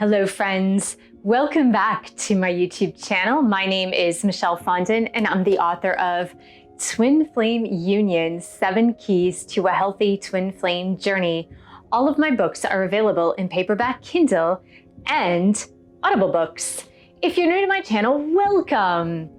Hello friends, welcome back to my YouTube channel. My name is Michelle Fondin and I'm the author of Twin Flame Union, 7 Keys to a Healthy Twin Flame Journey. All of my books are available in paperback, Kindle, and Audible books. If you're new to my channel, welcome.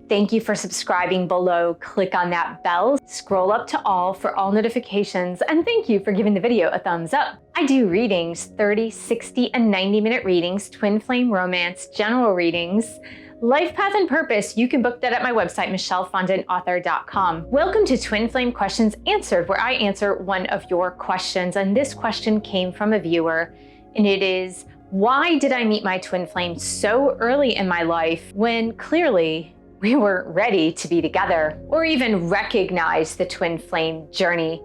Thank you for subscribing below. Click on that bell, scroll up to all for all notifications, and thank you for giving the video a thumbs up. I do readings, 30, 60, and 90-minute readings, twin flame romance, general readings, life path and purpose. You can book that at my website, michellefondinauthor.com. Welcome to Twin Flame Questions Answered, where I answer one of your questions. And this question came from a viewer, and it is, why did I meet my twin flame so early in my life when clearly we weren't ready to be together or even recognize the twin flame journey?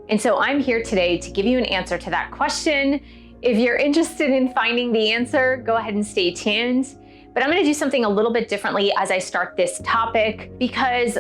And so I'm here today to give you an answer to that question. If you're interested in finding the answer, go ahead and stay tuned. But I'm going to do something a little bit differently as I start this topic, because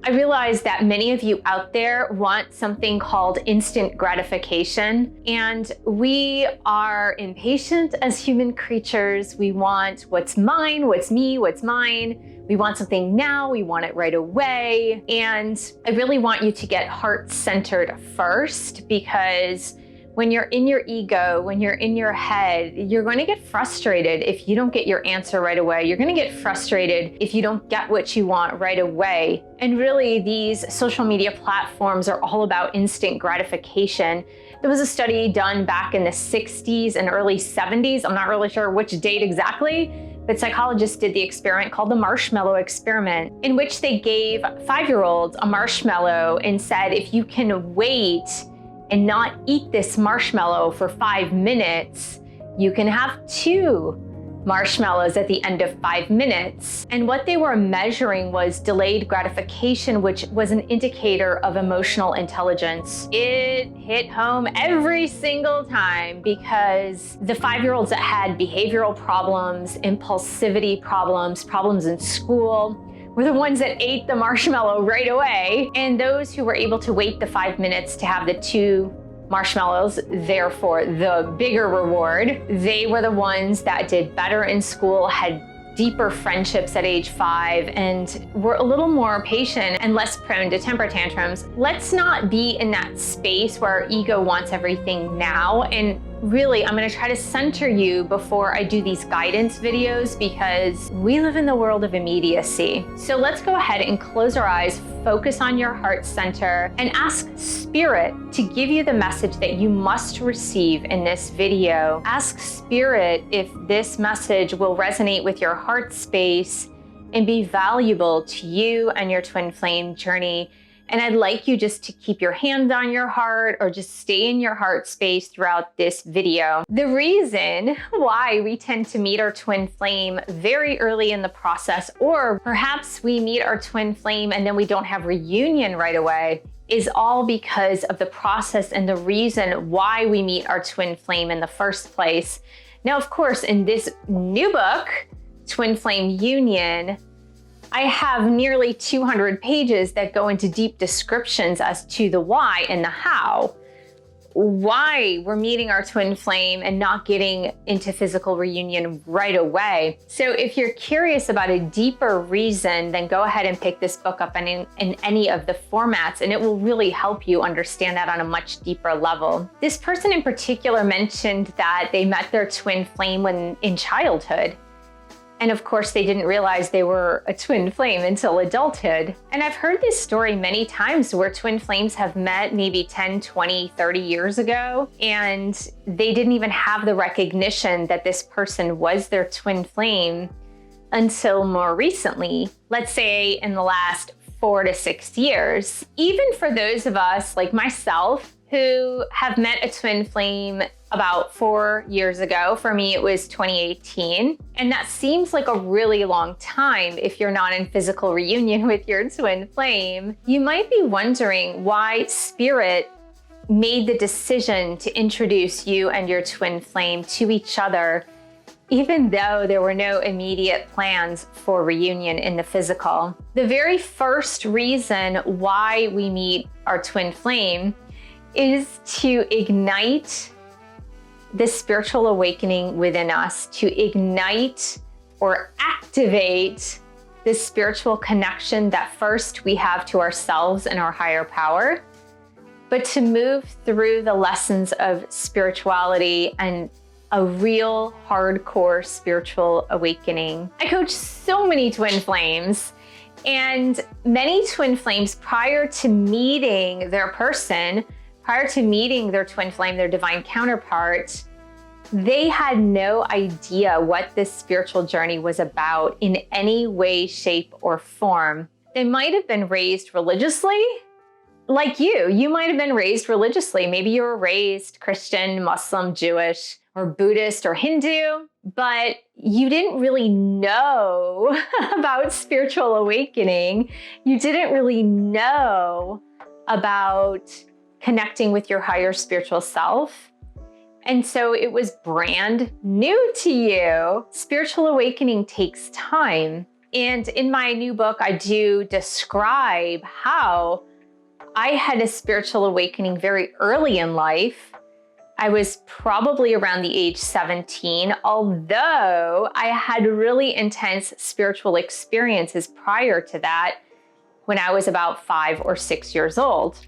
I realize that many of you out there want something called instant gratification, and we are impatient as human creatures. We want what's mine, what's me, what's mine. We want something now, we want it right away. And I really want you to get heart-centered first, because when you're in your ego, when you're in your head, you're going to get frustrated if you don't get your answer right away. You're going to get frustrated if you don't get what you want right away. And really, these social media platforms are all about instant gratification. There was a study done back in the 60s and early 70s. I'm not really sure which date exactly, but psychologists did the experiment called the marshmallow experiment, in which they gave 5-year-olds a marshmallow and said, if you can wait and not eat this marshmallow for 5 minutes, you can have 2 marshmallows at the end of 5 minutes. And what they were measuring was delayed gratification, which was an indicator of emotional intelligence. It hit home every single time, because the 5-year-olds that had behavioral problems, impulsivity problems, problems in school, were the ones that ate the marshmallow right away. And those who were able to wait the 5 minutes to have the 2 marshmallows, therefore the bigger reward, they were the ones that did better in school, had deeper friendships at age 5, and were a little more patient and less prone to temper tantrums. Let's not be in that space where our ego wants everything now. And really, I'm going to try to center you before I do these guidance videos, because we live in the world of immediacy. So let's go ahead and close our eyes, focus on your heart center, and ask Spirit to give you the message that you must receive in this video. Ask Spirit if this message will resonate with your heart space and be valuable to you and your twin flame journey. And I'd like you just to keep your hand on your heart, or just stay in your heart space throughout this video. The reason why we tend to meet our twin flame very early in the process, or perhaps we meet our twin flame and then we don't have reunion right away, is all because of the process and the reason why we meet our twin flame in the first place. Now, of course, in this new book, Twin Flame Union, I have nearly 200 pages that go into deep descriptions as to the why and the how. Why we're meeting our twin flame and not getting into physical reunion right away. So if you're curious about a deeper reason, then go ahead and pick this book up in any of the formats, and it will really help you understand that on a much deeper level. This person in particular mentioned that they met their twin flame when in childhood. And of course, they didn't realize they were a twin flame until adulthood. And I've heard this story many times where twin flames have met maybe 10, 20, 30 years ago, and they didn't even have the recognition that this person was their twin flame until more recently, let's say in the last 4 to 6 years. Even for those of us like myself who have met a twin flame about 4 years ago. For me, it was 2018. And that seems like a really long time if you're not in physical reunion with your twin flame. You might be wondering why Spirit made the decision to introduce you and your twin flame to each other, even though there were no immediate plans for reunion in the physical. The very first reason why we meet our twin flame is to ignite this spiritual awakening within us, to ignite or activate this spiritual connection that first we have to ourselves and our higher power, but to move through the lessons of spirituality and a real hardcore spiritual awakening. I coach so many twin flames, and many twin flames, prior to meeting their person, prior to meeting their twin flame, their divine counterpart, they had no idea what this spiritual journey was about in any way, shape, or form. They might have been raised religiously, like you might have been raised religiously. Maybe you were raised Christian, Muslim, Jewish, or Buddhist, or Hindu, but you didn't really know about spiritual awakening. You didn't really know about connecting with your higher spiritual self. And so it was brand new to you. Spiritual awakening takes time. And in my new book, I do describe how I had a spiritual awakening very early in life. I was probably around the age 17, although I had really intense spiritual experiences prior to that when I was about 5 or 6 years old.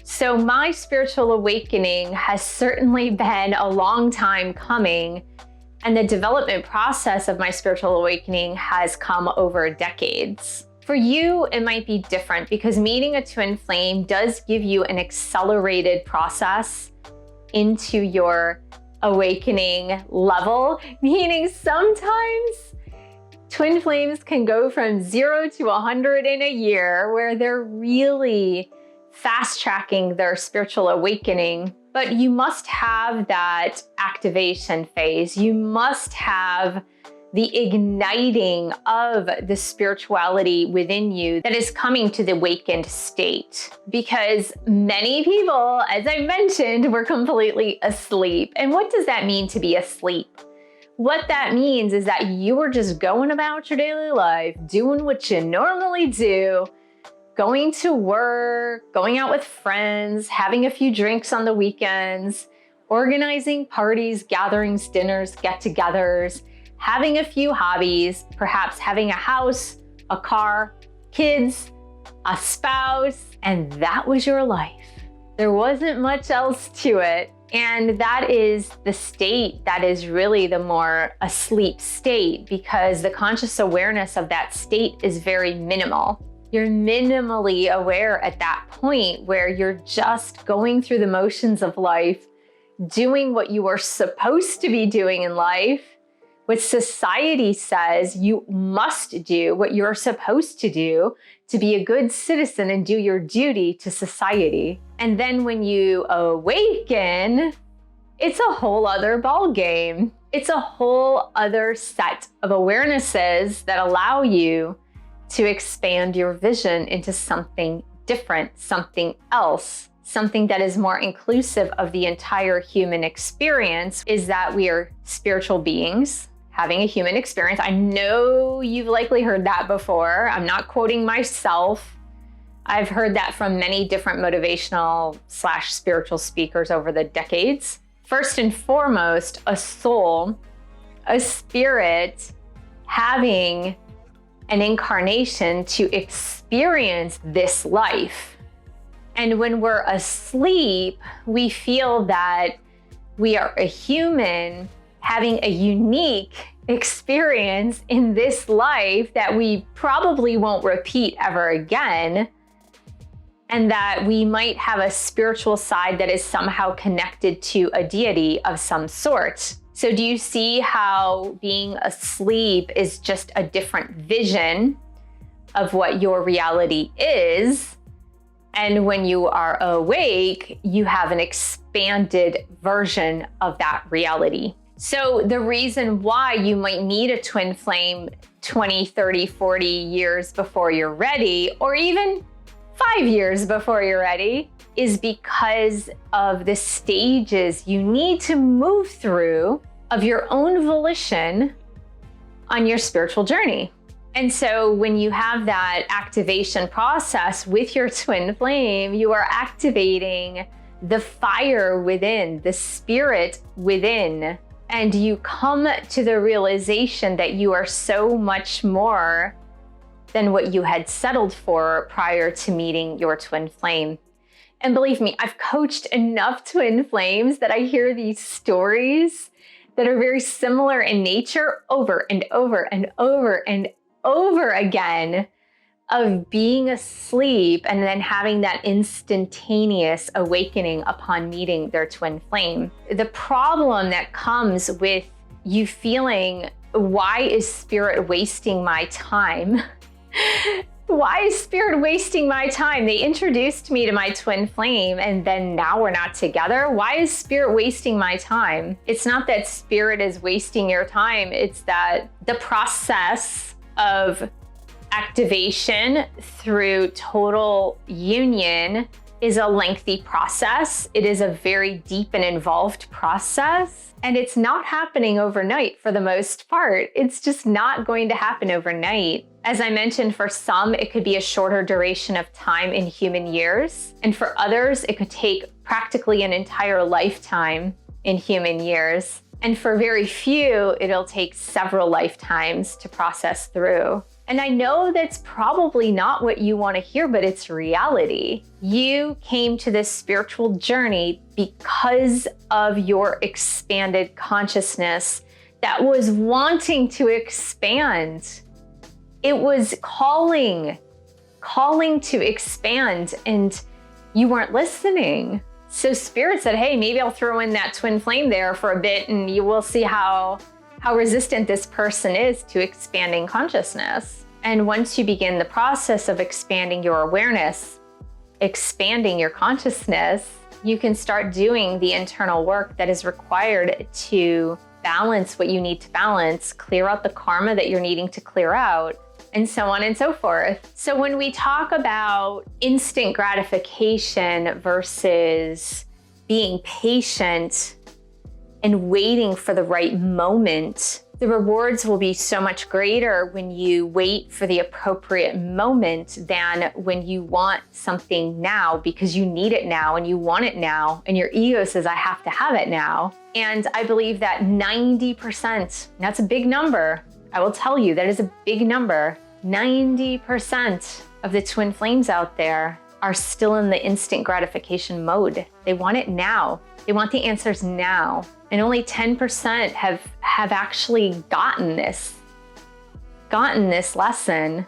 So my spiritual awakening has certainly been a long time coming, and the development process of my spiritual awakening has come over decades. For you, it might be different because meeting a twin flame does give you an accelerated process into your awakening level, meaning sometimes twin flames can go from 0 to 100 in a year, where they're really fast tracking their spiritual awakening. But you must have that activation phase. You must have the igniting of the spirituality within you that is coming to the awakened state. Because many people, as I mentioned, were completely asleep. And what does that mean to be asleep? What that means is that you were just going about your daily life, doing what you normally do, going to work, going out with friends, having a few drinks on the weekends, organizing parties, gatherings, dinners, get-togethers, having a few hobbies, perhaps having a house, a car, kids, a spouse, and that was your life. There wasn't much else to it. And that is the state that is really the more asleep state, because the conscious awareness of that state is very minimal. You're minimally aware at that point where you're just going through the motions of life, doing what you are supposed to be doing in life, what society says you must do, what you're supposed to do to be a good citizen and do your duty to society. And then when you awaken, it's a whole other ball game. It's a whole other set of awarenesses that allow you to expand your vision into something different, something else, something that is more inclusive of the entire human experience. Is that we are spiritual beings having a human experience. I know you've likely heard that before. I'm not quoting myself. I've heard that from many different motivational / spiritual speakers over the decades. First and foremost, a soul, a spirit, having an incarnation to experience this life. And when we're asleep, we feel that we are a human having a unique experience in this life that we probably won't repeat ever again, and that we might have a spiritual side that is somehow connected to a deity of some sort. So do you see how being asleep is just a different vision of what your reality is? And when you are awake, you have an expanded version of that reality. So the reason why you might meet a twin flame 20, 30, 40 years before you're ready, or even 5 years before you're ready, is because of the stages you need to move through of your own volition on your spiritual journey. And so when you have that activation process with your twin flame, you are activating the fire within, the spirit within, and you come to the realization that you are so much more than what you had settled for prior to meeting your twin flame. And believe me, I've coached enough twin flames that I hear these stories that are very similar in nature over and over and over and over again, of being asleep and then having that instantaneous awakening upon meeting their twin flame. The problem that comes with you feeling, why is spirit wasting my time? Why is spirit wasting my time? They introduced me to my twin flame and then now we're not together. Why is spirit wasting my time? It's not that spirit is wasting your time. It's that the process of activation through total union is a lengthy process. It is a very deep and involved process, and it's not happening overnight for the most part. It's just not going to happen overnight. As I mentioned, for some, it could be a shorter duration of time in human years, and for others, it could take practically an entire lifetime in human years. And for very few, it'll take several lifetimes to process through. And I know that's probably not what you want to hear, but it's reality. You came to this spiritual journey because of your expanded consciousness that was wanting to expand. It was calling to expand, and you weren't listening. So Spirit said, hey, maybe I'll throw in that twin flame there for a bit and you will see how resistant this person is to expanding consciousness. And once you begin the process of expanding your awareness, expanding your consciousness, you can start doing the internal work that is required to balance what you need to balance, clear out the karma that you're needing to clear out, and so on and so forth. So when we talk about instant gratification versus being patient and waiting for the right moment, the rewards will be so much greater when you wait for the appropriate moment than when you want something now because you need it now and you want it now and your ego says, I have to have it now. And I believe that 90%, that's a big number. I will tell you that is a big number. 90% of the twin flames out there are still in the instant gratification mode. They want it now. They want the answers now. And only 10% have actually gotten this lesson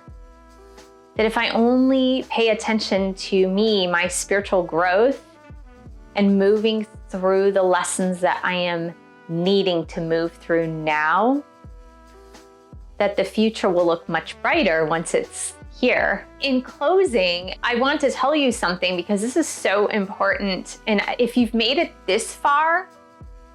that if I only pay attention to me, my spiritual growth, and moving through the lessons that I am needing to move through now, that the future will look much brighter once it's here. In closing, I want to tell you something because this is so important. And if you've made it this far,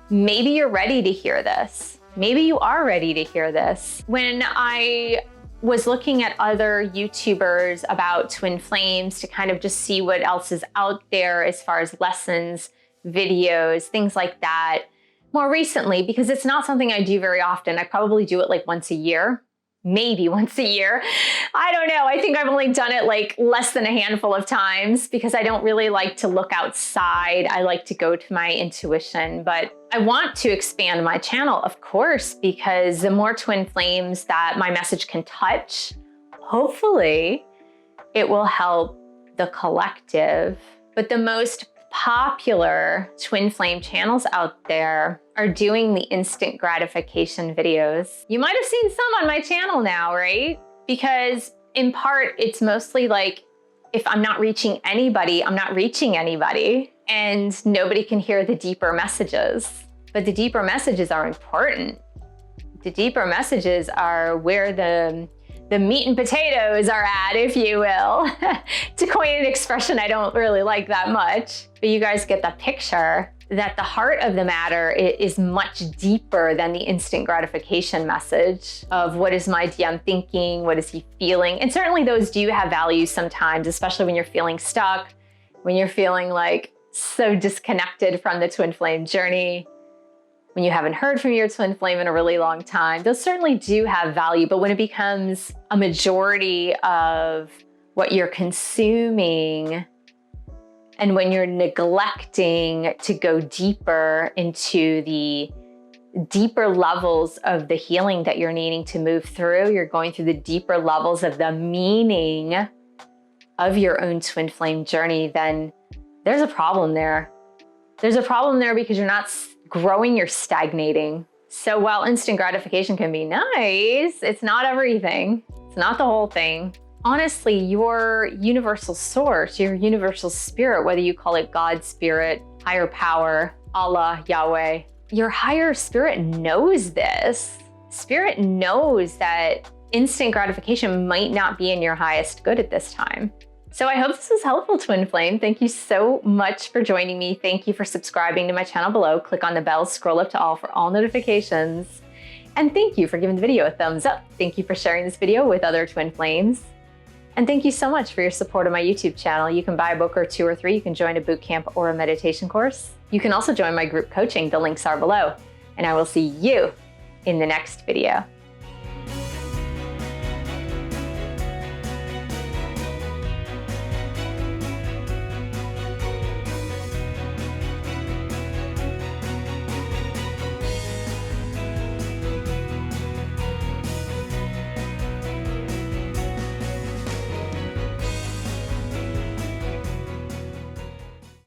maybe you're ready to hear this. Maybe you are ready to hear this. When I was looking at other YouTubers about twin flames to kind of just see what else is out there as far as lessons, videos, things like that, more recently, because it's not something I do very often. I probably do it like once a year, maybe once a year. I don't know. I think I've only done it like less than a handful of times because I don't really like to look outside. I like to go to my intuition, but I want to expand my channel, of course, because the more twin flames that my message can touch, hopefully it will help the collective. But the most popular twin flame channels out there are doing the instant gratification videos. You might have seen some on my channel now, right? Because in part, it's mostly like, if I'm not reaching anybody, I'm not reaching anybody, and nobody can hear the deeper messages. But the deeper messages are important. The deeper messages are where the meat and potatoes are at, if you will. To coin an expression I don't really like that much, but you guys get the picture that the heart of the matter is much deeper than the instant gratification message of what is my DM thinking, what is he feeling? And certainly those do have value sometimes, especially when you're feeling stuck, when you're feeling like so disconnected from the twin flame journey, when you haven't heard from your twin flame in a really long time. Those certainly do have value, but when it becomes a majority of what you're consuming, And when you're neglecting to go deeper into the deeper levels of the healing that you're needing to move through, you're going through the deeper levels of the meaning of your own twin flame journey, then there's a problem there. There's a problem there because you're not growing, you're stagnating. So while instant gratification can be nice, it's not everything. It's not the whole thing. Honestly, your universal source, your universal spirit, whether you call it God, spirit, higher power, Allah, Yahweh, your higher spirit knows this. Spirit knows that instant gratification might not be in your highest good at this time. So I hope this was helpful, Twin Flame. Thank you so much for joining me. Thank you for subscribing to my channel below. Click on the bell, scroll up to all for all notifications. And thank you for giving the video a thumbs up. Thank you for sharing this video with other Twin Flames. And thank you so much for your support of my YouTube channel. You can buy a book or 2 or 3. You can join a boot camp or a meditation course. You can also join my group coaching. The links are below. And I will see you in the next video.